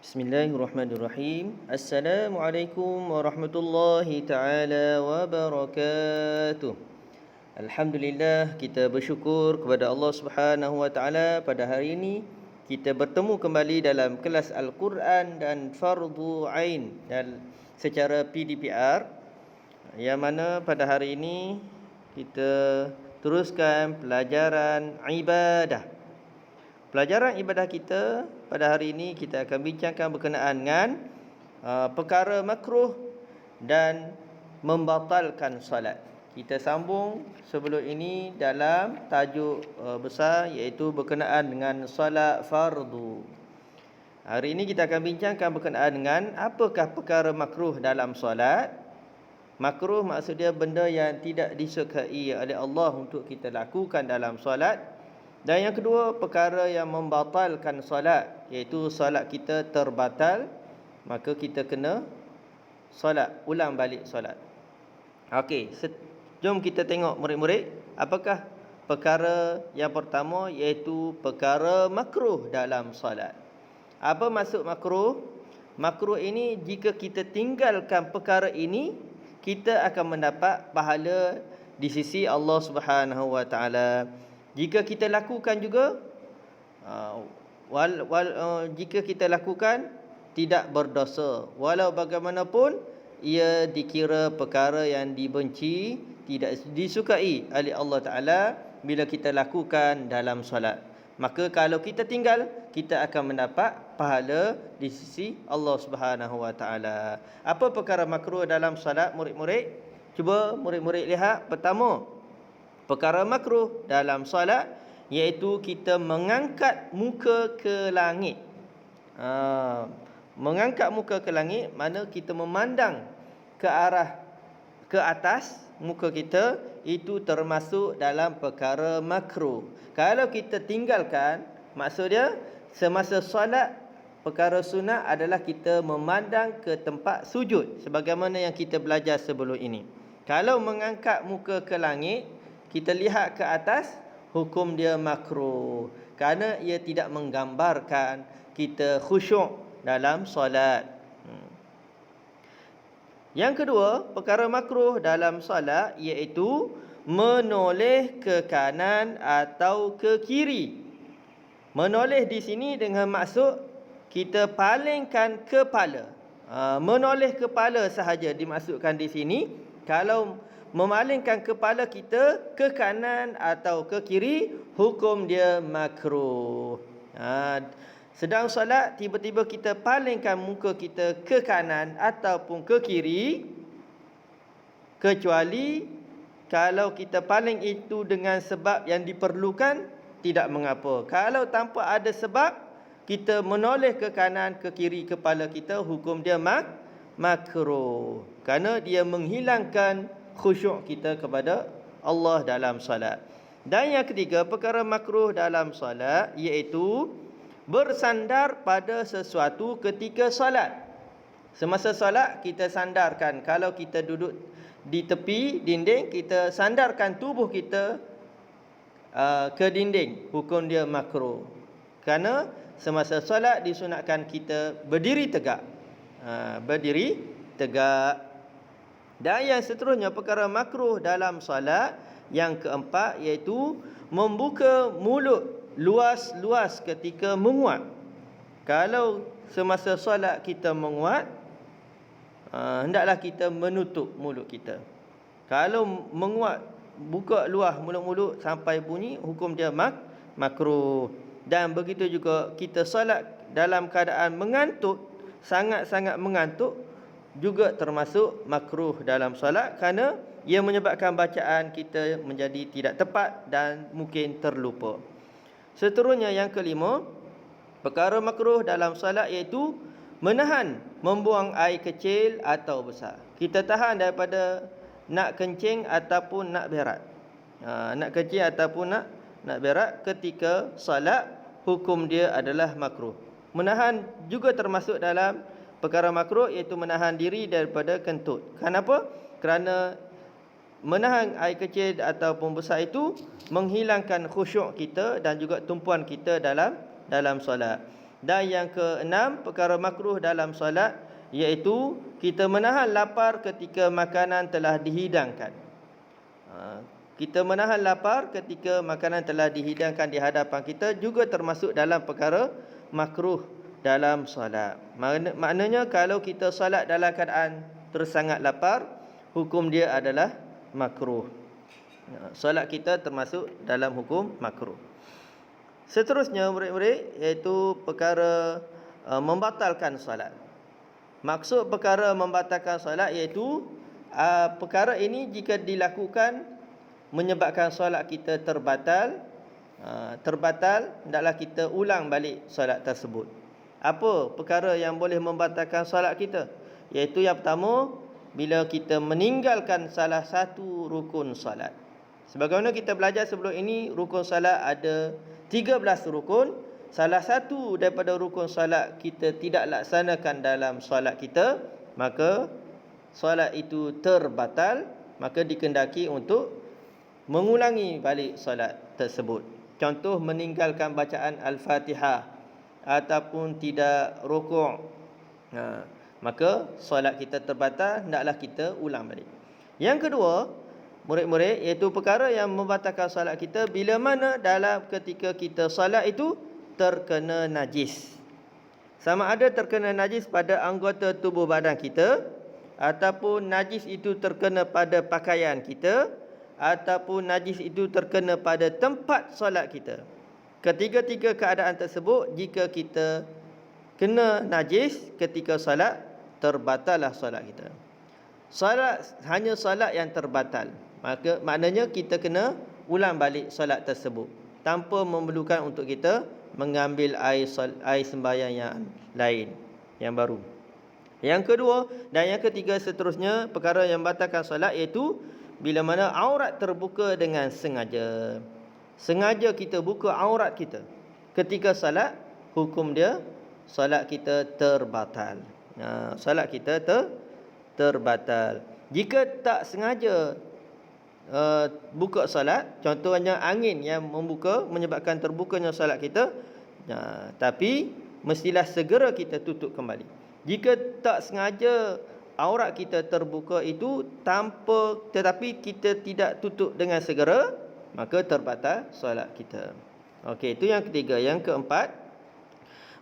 Bismillahirrahmanirrahim. Assalamualaikum warahmatullahi taala wabarakatuh. Alhamdulillah, kita bersyukur kepada Allah Subhanahu wa taala pada hari ini kita bertemu kembali dalam kelas Al-Quran dan Fardu Ain dan secara PDPR, yang mana pada hari ini kita teruskan pelajaran ibadah. Pelajaran ibadah kita pada hari ini kita akan bincangkan berkenaan dengan perkara makruh dan membatalkan solat. Kita sambung sebelum ini dalam tajuk besar, iaitu berkenaan dengan solat fardu. Hari ini kita akan bincangkan berkenaan dengan apakah perkara makruh dalam solat. Makruh maksudnya benda yang tidak disukai oleh Allah untuk kita lakukan dalam solat. Dan yang kedua, perkara yang membatalkan solat, iaitu solat kita terbatal, maka kita kena solat, ulang balik solat. Okey, jom kita tengok murid-murid, apakah perkara yang pertama, iaitu perkara makruh dalam solat. Apa maksud makruh? Makruh ini, jika kita tinggalkan perkara ini, kita akan mendapat pahala di sisi Allah Subhanahu wa taala. Jika kita lakukan juga, jika kita lakukan tidak berdosa, walau bagaimanapun ia dikira perkara yang dibenci, tidak disukai oleh Allah Ta'ala bila kita lakukan dalam solat. Maka kalau kita tinggal, kita akan mendapat pahala di sisi Allah Subhanahu wa taala. Apa perkara makruh dalam solat, murid-murid? Cuba murid-murid lihat. Pertama, perkara makruh dalam solat iaitu kita mengangkat muka ke langit. Mengangkat muka ke langit, mana kita memandang ke atas muka kita, itu termasuk dalam perkara makruh. Kalau kita tinggalkan, maksudnya semasa solat, perkara sunat adalah kita memandang ke tempat sujud, sebagaimana yang kita belajar sebelum ini. Kalau mengangkat muka ke langit, kita lihat ke atas, hukum dia makruh, kerana ia tidak menggambarkan kita khusyuk dalam solat. Yang kedua, perkara makruh dalam solat iaitu menoleh ke kanan atau ke kiri. Menoleh di sini dengan maksud kita palingkan kepala. Menoleh kepala sahaja dimaksudkan di sini. Kalau memalingkan kepala kita ke kanan atau ke kiri, hukum dia makruh. Sedang solat, tiba-tiba kita palingkan muka kita ke kanan ataupun ke kiri, kecuali kalau kita paling itu dengan sebab yang diperlukan, tidak mengapa. Kalau tanpa ada sebab, kita menoleh ke kanan ke kiri kepala kita, hukum dia makruh, kerana dia menghilangkan khusyuk kita kepada Allah dalam solat. Dan yang ketiga, perkara makruh dalam solat iaitu bersandar pada sesuatu ketika solat. Semasa solat kita sandarkan. Kalau kita duduk di tepi dinding, kita sandarkan tubuh kita ke dinding, hukum dia makruh. Kerana semasa solat disunatkan kita berdiri tegak. Berdiri tegak. Dan yang seterusnya, perkara makruh dalam solat yang keempat iaitu membuka mulut luas-luas ketika menguat. Kalau semasa solat kita menguat, hendaklah kita menutup mulut kita. Kalau menguat, buka luas mulut-mulut sampai bunyi, hukum dia makruh. Dan begitu juga kita solat dalam keadaan mengantuk, sangat-sangat mengantuk, juga termasuk makruh dalam solat, kerana ia menyebabkan bacaan kita menjadi tidak tepat dan mungkin terlupa. Seterusnya yang kelima, perkara makruh dalam solat iaitu menahan membuang air kecil atau besar. Kita tahan daripada nak kencing ataupun nak berak. Nak kencing ataupun nak berak ketika solat, hukum dia adalah makruh. Menahan juga termasuk dalam perkara makruh, iaitu menahan diri daripada kentut. Kenapa? Kerana menahan air kecil ataupun besar itu menghilangkan khusyuk kita dan juga tumpuan kita dalam solat. Dan yang keenam, perkara makruh dalam solat, iaitu kita menahan lapar ketika makanan telah dihidangkan. Kita menahan lapar ketika makanan telah dihidangkan di hadapan kita juga termasuk dalam perkara makruh dalam solat. Maknanya kalau kita solat dalam keadaan tersangat lapar, hukum dia adalah makruh. Solat kita termasuk dalam hukum makruh. Seterusnya murid-murid, iaitu perkara membatalkan solat. Maksud perkara membatalkan solat iaitu perkara ini jika dilakukan menyebabkan solat kita terbatal, hendaklah kita ulang balik solat tersebut. Apa perkara yang boleh membatalkan solat kita? Iaitu yang pertama, bila kita meninggalkan salah satu rukun solat. Sebagaimana kita belajar sebelum ini, rukun solat ada 13 rukun. Salah satu daripada rukun solat kita tidak laksanakan dalam solat kita, maka solat itu terbatal, maka dikendaki untuk mengulangi balik solat tersebut. Contoh, meninggalkan bacaan Al-Fatihah ataupun tidak rukuk, maka solat kita terbatal, hendaklah kita ulang balik. Yang kedua, murid-murid, iaitu perkara yang membatalkan solat kita bila mana dalam ketika kita solat itu terkena najis. Sama ada terkena najis pada anggota tubuh badan kita, ataupun najis itu terkena pada pakaian kita, ataupun najis itu terkena pada tempat solat kita. Ketiga-tiga keadaan tersebut, jika kita kena najis ketika solat, terbatallah solat kita. Hanya solat yang terbatal, maka maknanya kita kena ulang balik solat tersebut tanpa memerlukan untuk kita mengambil air sembahyang yang lain, yang baru. Yang kedua dan yang ketiga seterusnya, perkara yang batalkan solat iaitu bila mana aurat terbuka dengan sengaja. Sengaja kita buka aurat kita ketika solat, hukum dia solat kita terbatal. Solat kita terbatal. Jika tak sengaja buka solat, contohnya angin yang menyebabkan terbukanya solat kita, tapi mestilah segera kita tutup kembali. Jika tak sengaja aurat kita terbuka itu tetapi kita tidak tutup dengan segera, maka terbatal solat kita. Okey, itu yang ketiga. Yang keempat,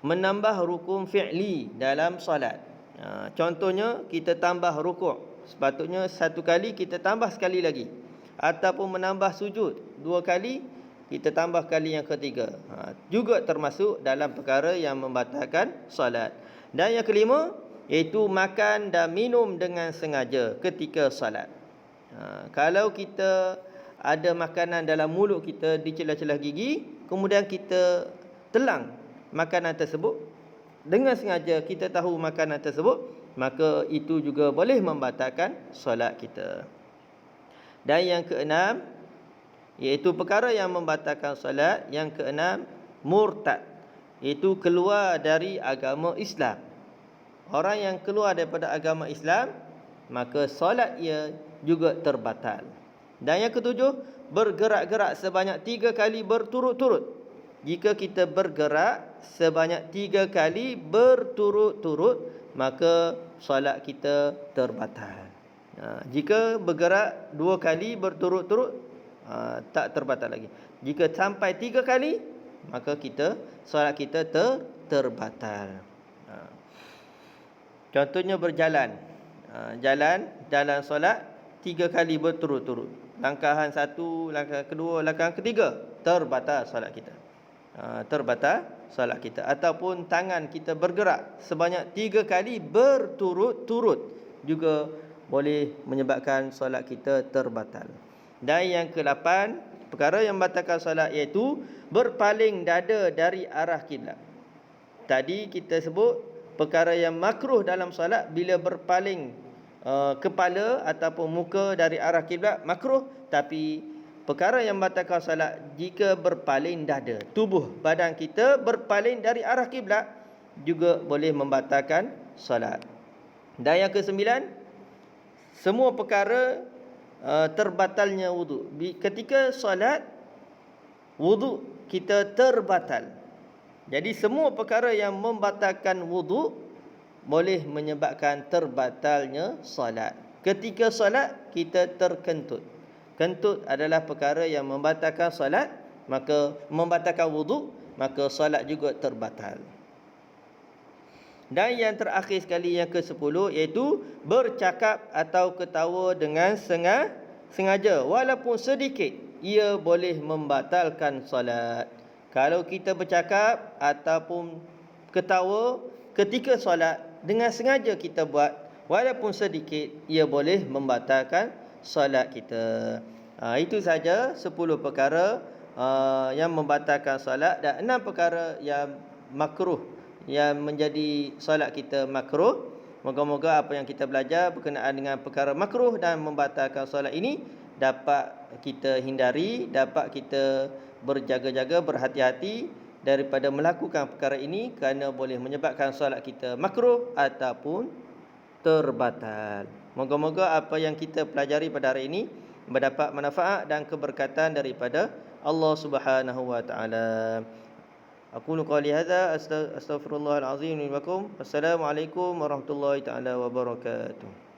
menambah rukun fi'li dalam solat. Contohnya, kita tambah rukuk, sepatutnya satu kali, kita tambah sekali lagi. Ataupun menambah sujud 2 kali, kita tambah kali yang ketiga. Juga termasuk dalam perkara yang membatalkan solat. Dan yang kelima, iaitu makan dan minum dengan sengaja ketika solat. Kalau kita ada makanan dalam mulut kita di celah-celah gigi, kemudian kita telang makanan tersebut dengan sengaja, kita tahu makanan tersebut, maka itu juga boleh membatalkan solat kita. Dan yang keenam, iaitu perkara yang membatalkan solat, yang keenam, murtad, iaitu keluar dari agama Islam. Orang yang keluar daripada agama Islam, maka solat ia juga terbatal. Dan yang ketujuh, bergerak-gerak sebanyak 3 kali berturut-turut. Jika kita bergerak sebanyak 3 kali berturut-turut, maka solat kita terbatal. Jika bergerak 2 kali berturut-turut, tak terbatal lagi. Jika sampai 3 kali, maka solat kita terbatal. Contohnya berjalan, jalan solat 3 kali berturut-turut. Langkahan 1, langkah kedua, langkah ketiga, terbatal solat kita. Terbatal solat kita. Ataupun tangan kita bergerak sebanyak 3 kali berturut-turut, juga boleh menyebabkan solat kita terbatal. Dan yang ke-8, perkara yang membatalkan solat iaitu berpaling dada dari arah kiblat. Tadi kita sebut perkara yang makruh dalam solat bila berpaling kepala ataupun muka dari arah kiblat, makruh. Tapi perkara yang membatalkan solat jika berpaling dada, tubuh badan kita berpaling dari arah kiblat, juga boleh membatalkan solat. Dan yang ke-9, semua perkara terbatalnya wuduk. Ketika solat, wuduk kita terbatal. Jadi semua perkara yang membatalkan wuduk boleh menyebabkan terbatalnya solat. Ketika solat kita terkentut. Kentut adalah perkara yang membatalkan solat, maka membatalkan wuduk, maka solat juga terbatal. Dan yang terakhir sekali, yang ke-10, iaitu bercakap atau ketawa dengan sengaja walaupun sedikit, ia boleh membatalkan solat. Kalau kita bercakap ataupun ketawa ketika solat dengan sengaja kita buat, walaupun sedikit, ia boleh membatalkan solat kita. Itu saja 10 perkara yang membatalkan solat, dan 6 perkara yang makruh, yang menjadi solat kita makruh. Moga-moga apa yang kita belajar berkenaan dengan perkara makruh dan membatalkan solat ini dapat kita hindari, dapat kita berjaga-jaga, berhati-hati daripada melakukan perkara ini, kerana boleh menyebabkan solat kita makruh ataupun terbatal. Moga-moga apa yang kita pelajari pada hari ini mendapat manfaat dan keberkatan daripada Allah Subhanahu wa taala. Aqulu qali hadza astaghfirullahal azim li wa lakum. Assalamualaikum warahmatullahi taala wabarakatuh.